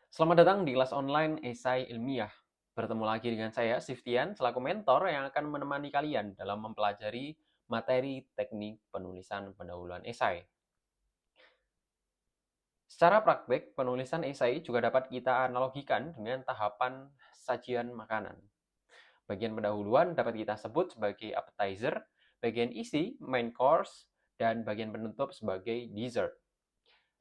Selamat datang di kelas online esai ilmiah. Bertemu lagi dengan saya, Siftian, selaku mentor yang akan menemani kalian dalam mempelajari materi teknik penulisan pendahuluan esai. Secara praktik, penulisan esai juga dapat kita analogikan dengan tahapan sajian makanan. Bagian pendahuluan dapat kita sebut sebagai appetizer, bagian isi, main course, dan bagian penutup sebagai dessert.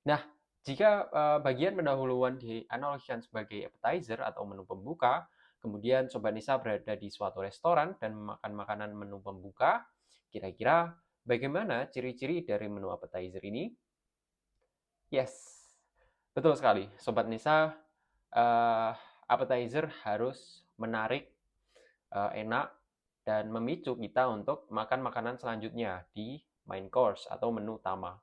Nah, jika bagian pendahuluan dianalogikan sebagai appetizer atau menu pembuka, kemudian Sobat Nisa berada di suatu restoran dan memakan makanan menu pembuka, kira-kira bagaimana ciri-ciri dari menu appetizer ini? Yes, betul sekali. Sobat Nisa, appetizer harus menarik, enak, dan memicu kita untuk makan makanan selanjutnya di main course atau menu utama.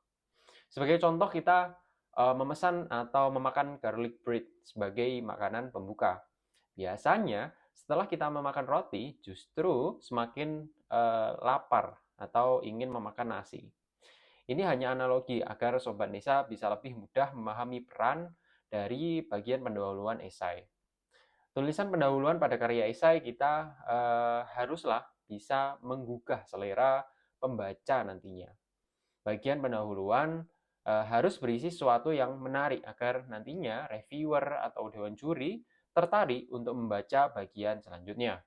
Sebagai contoh kita memesan atau memakan garlic bread sebagai makanan pembuka. Biasanya setelah kita memakan roti justru semakin lapar atau ingin memakan nasi. Ini hanya analogi agar Sobat Nisa bisa lebih mudah memahami peran dari bagian pendahuluan esai. Tulisan pendahuluan pada karya esai kita haruslah bisa menggugah selera pembaca nantinya. Bagian pendahuluan harus berisi sesuatu yang menarik agar nantinya reviewer atau dewan juri tertarik untuk membaca bagian selanjutnya,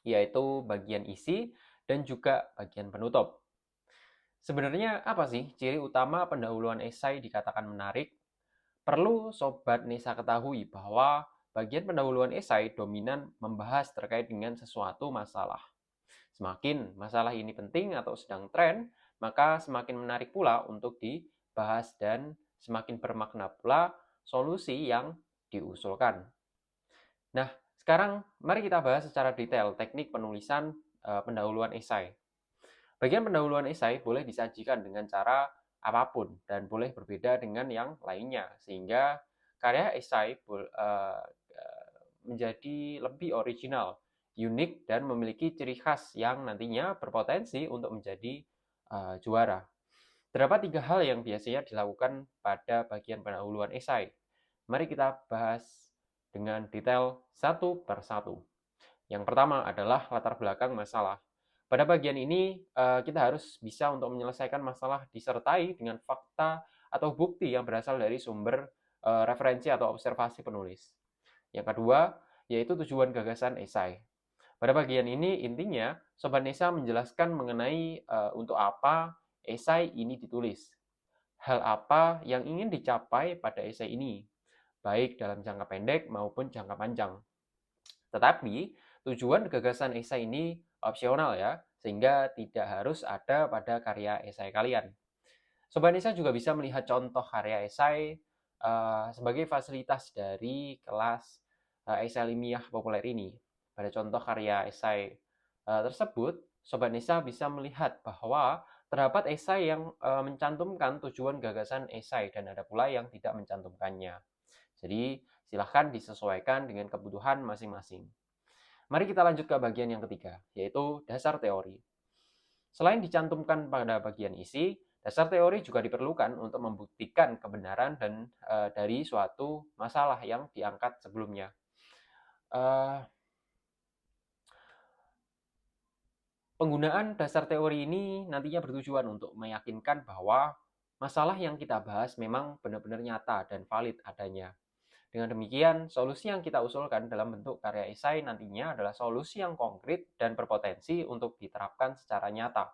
yaitu bagian isi dan juga bagian penutup. Sebenarnya apa sih ciri utama pendahuluan esai dikatakan menarik? Perlu Sobat Nisa ketahui bahwa bagian pendahuluan esai dominan membahas terkait dengan sesuatu masalah. Semakin masalah ini penting atau sedang tren, maka semakin menarik pula untuk dibahas dan semakin bermakna pula solusi yang diusulkan. Nah, sekarang mari kita bahas secara detail teknik penulisan pendahuluan esai. Bagian pendahuluan esai boleh disajikan dengan cara apapun dan boleh berbeda dengan yang lainnya, sehingga karya esai menjadi lebih original, unik, dan memiliki ciri khas yang nantinya berpotensi untuk menjadi juara. Terdapat 3 hal yang biasanya dilakukan pada bagian pendahuluan esai. Mari kita bahas dengan detail satu per satu. Yang pertama adalah latar belakang masalah. Pada bagian ini, kita harus bisa untuk menyelesaikan masalah disertai dengan fakta atau bukti yang berasal dari sumber referensi atau observasi penulis. Yang kedua, yaitu tujuan gagasan esai. Pada bagian ini, intinya, Sobat Nesa menjelaskan mengenai untuk apa esai ini ditulis. Hal apa yang ingin dicapai pada esai ini, baik dalam jangka pendek maupun jangka panjang. Tetapi, tujuan gagasan esai ini opsional ya, sehingga tidak harus ada pada karya esai kalian. Sobat Nisa juga bisa melihat contoh karya esai sebagai fasilitas dari kelas esai ilmiah populer ini. Pada contoh karya esai tersebut, Sobat Nisa bisa melihat bahwa terdapat esai yang mencantumkan tujuan gagasan esai dan ada pula yang tidak mencantumkannya. Jadi, silahkan disesuaikan dengan kebutuhan masing-masing. Mari kita lanjut ke bagian yang ketiga, yaitu dasar teori. Selain dicantumkan pada bagian isi, dasar teori juga diperlukan untuk membuktikan kebenaran dan dari suatu masalah yang diangkat sebelumnya. Uh, Penggunaan dasar teori ini nantinya bertujuan untuk meyakinkan bahwa masalah yang kita bahas memang benar-benar nyata dan valid adanya. Dengan demikian, solusi yang kita usulkan dalam bentuk karya esai nantinya adalah solusi yang konkret dan berpotensi untuk diterapkan secara nyata.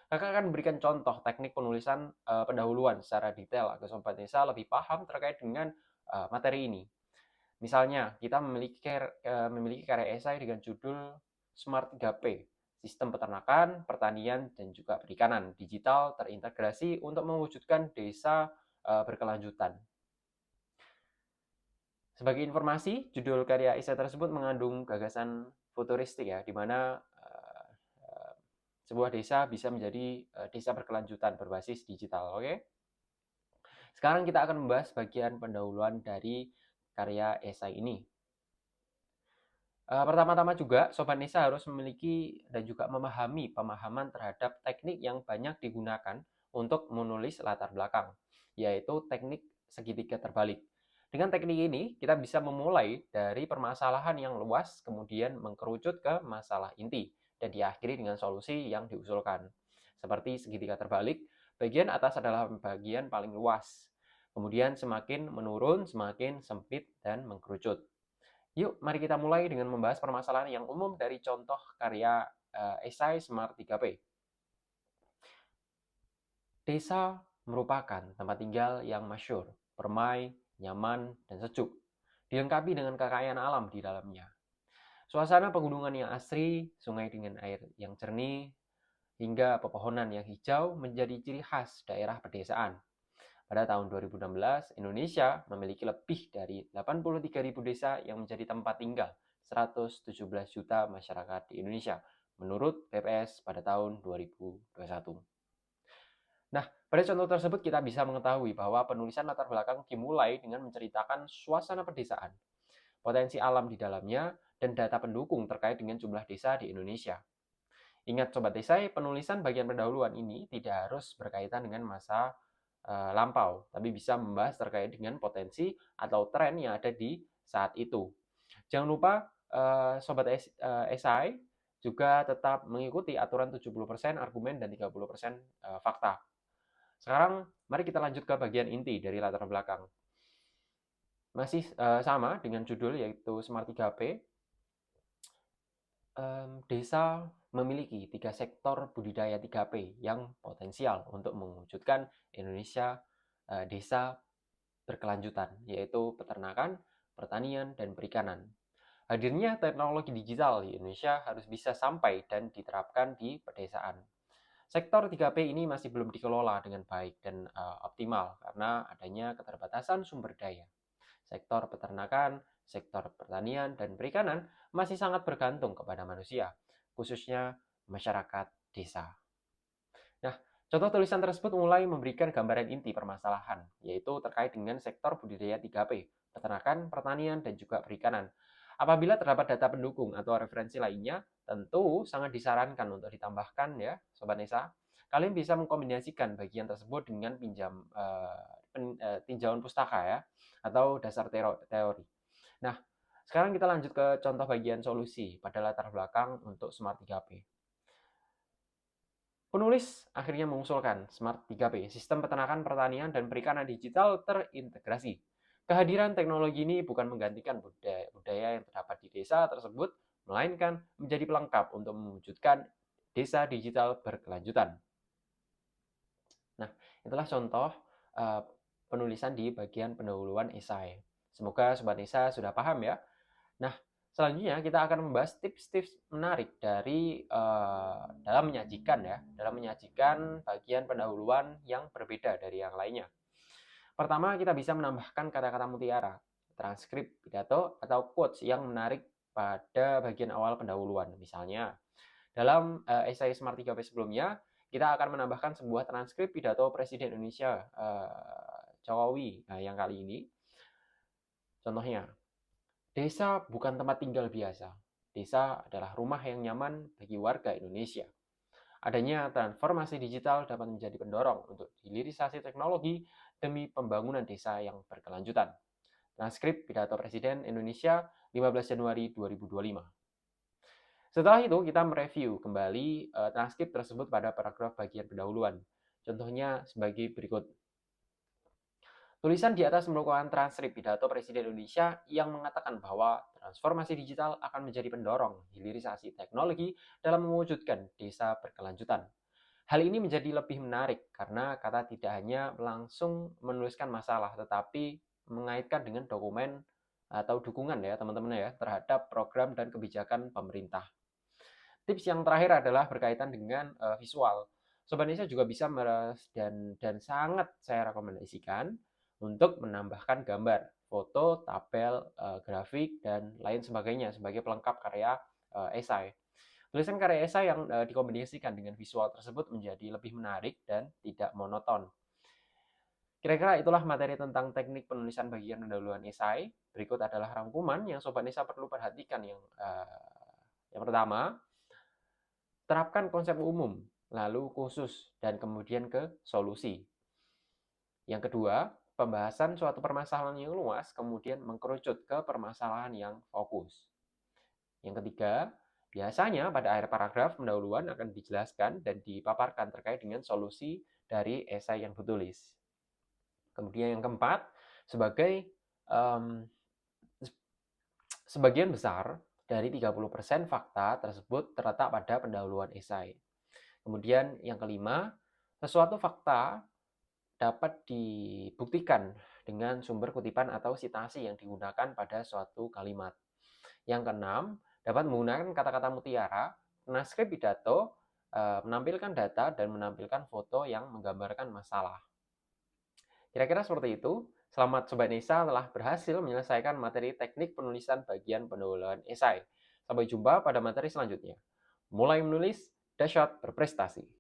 Kakak akan memberikan contoh teknik penulisan pendahuluan secara detail agar Sobat Desa lebih paham terkait dengan materi ini. Misalnya, kita memiliki karya esai dengan judul Smart 3P, Sistem Peternakan, Pertanian, dan juga Perikanan Digital Terintegrasi untuk mewujudkan desa berkelanjutan. Sebagai informasi, judul karya esai tersebut mengandung gagasan futuristik ya, di mana sebuah desa bisa menjadi desa berkelanjutan berbasis digital. Oke? Sekarang kita akan membahas bagian pendahuluan dari karya esai ini. Pertama-tama juga, Sobat Nisa harus memiliki dan juga memahami pemahaman terhadap teknik yang banyak digunakan untuk menulis latar belakang, yaitu teknik segitiga terbalik. Dengan teknik ini, kita bisa memulai dari permasalahan yang luas, kemudian mengkerucut ke masalah inti, dan diakhiri dengan solusi yang diusulkan. Seperti segitiga terbalik, bagian atas adalah bagian paling luas. Kemudian semakin menurun, semakin sempit dan mengkerucut. Yuk, mari kita mulai dengan membahas permasalahan yang umum dari contoh karya esai Smart 3P. Desa merupakan tempat tinggal yang masyhur, permai, nyaman, dan sejuk, dilengkapi dengan kekayaan alam di dalamnya. Suasana pegunungan yang asri, sungai dengan air yang jernih, hingga pepohonan yang hijau menjadi ciri khas daerah pedesaan. Pada tahun 2016, Indonesia memiliki lebih dari 83.000 desa yang menjadi tempat tinggal 117 juta masyarakat di Indonesia, menurut BPS pada tahun 2021. Nah, pada contoh tersebut kita bisa mengetahui bahwa penulisan latar belakang dimulai dengan menceritakan suasana pedesaan, potensi alam di dalamnya, dan data pendukung terkait dengan jumlah desa di Indonesia. Ingat Sobat Desai, penulisan bagian pendahuluan ini tidak harus berkaitan dengan masa lampau, tapi bisa membahas terkait dengan potensi atau tren yang ada di saat itu. Jangan lupa Sobat Esai juga tetap mengikuti aturan 70% argumen dan 30% fakta. Sekarang mari kita lanjut ke bagian inti dari latar belakang. Masih sama dengan judul yaitu Smart 3P. Desa memiliki 3 sektor budidaya 3P yang potensial untuk mewujudkan Indonesia desa berkelanjutan, yaitu peternakan, pertanian, dan perikanan. Hadirnya teknologi digital di Indonesia harus bisa sampai dan diterapkan di pedesaan. Sektor 3P ini masih belum dikelola dengan baik dan optimal karena adanya keterbatasan sumber daya. Sektor peternakan, sektor pertanian, dan perikanan masih sangat bergantung kepada manusia, khususnya masyarakat desa. Nah, contoh tulisan tersebut mulai memberikan gambaran inti permasalahan, yaitu terkait dengan sektor budidaya 3P, peternakan, pertanian, dan juga perikanan. Apabila terdapat data pendukung atau referensi lainnya, tentu sangat disarankan untuk ditambahkan ya, Sobat Nesa. Kalian bisa mengkombinasikan bagian tersebut dengan tinjauan pustaka ya, atau dasar teori. Nah, sekarang kita lanjut ke contoh bagian solusi pada latar belakang untuk Smart 3P. Penulis akhirnya mengusulkan Smart 3P, sistem peternakan, pertanian, dan perikanan digital terintegrasi. Kehadiran teknologi ini bukan menggantikan budaya yang terdapat di desa tersebut, melainkan menjadi pelengkap untuk mewujudkan desa digital berkelanjutan. Nah, itulah contoh penulisan di bagian pendahuluan esai. Semoga Sobat Nesa sudah paham ya. Nah, selanjutnya kita akan membahas tips-tips menarik dari dalam menyajikan bagian pendahuluan yang berbeda dari yang lainnya. Pertama, kita bisa menambahkan kata-kata mutiara, transkrip pidato atau quotes yang menarik pada bagian awal pendahuluan. Misalnya, dalam esai Smart 3P sebelumnya, kita akan menambahkan sebuah transkrip pidato Presiden Indonesia Jokowi. Nah, yang kali ini, contohnya, desa bukan tempat tinggal biasa. Desa adalah rumah yang nyaman bagi warga Indonesia. Adanya transformasi digital dapat menjadi pendorong untuk hilirisasi teknologi demi pembangunan desa yang berkelanjutan. Transkrip pidato Presiden Indonesia 15 Januari 2025. Setelah itu, kita mereview kembali transkrip tersebut pada paragraf bagian pendahuluan. Contohnya sebagai berikut. Tulisan di atas merupakan transkrip pidato Presiden Indonesia yang mengatakan bahwa transformasi digital akan menjadi pendorong hilirisasi teknologi dalam mewujudkan desa berkelanjutan. Hal ini menjadi lebih menarik karena kata tidak hanya langsung menuliskan masalah, tetapi mengaitkan dengan dokumen atau dukungan ya teman-teman ya terhadap program dan kebijakan pemerintah. Tips yang terakhir adalah berkaitan dengan visual. Sobat Indonesia juga bisa dan sangat saya rekomendasikan untuk menambahkan gambar, foto, tabel, grafik, dan lain sebagainya sebagai pelengkap karya esai. Tulisan karya esai yang dikombinasikan dengan visual tersebut menjadi lebih menarik dan tidak monoton. Kira-kira itulah materi tentang teknik penulisan bagian pendahuluan esai. Berikut adalah rangkuman yang Sobat Nesa perlu perhatikan. Yang pertama, terapkan konsep umum, lalu khusus, dan kemudian ke solusi. Yang kedua, pembahasan suatu permasalahan yang luas kemudian mengkerucut ke permasalahan yang fokus. Yang ketiga, biasanya pada akhir paragraf pendahuluan akan dijelaskan dan dipaparkan terkait dengan solusi dari esai yang ditulis. Kemudian yang keempat, sebagian besar dari 30% fakta tersebut terletak pada pendahuluan esai. Kemudian yang kelima, sesuatu fakta dapat dibuktikan dengan sumber kutipan atau sitasi yang digunakan pada suatu kalimat. Yang keenam, dapat menggunakan kata-kata mutiara, transkrip pidato, menampilkan data, dan menampilkan foto yang menggambarkan masalah. Kira-kira seperti itu. Selamat Sobat Nisa telah berhasil menyelesaikan materi teknik penulisan bagian pendahuluan esai. Sampai jumpa pada materi selanjutnya. Mulai menulis, dahsyat berprestasi.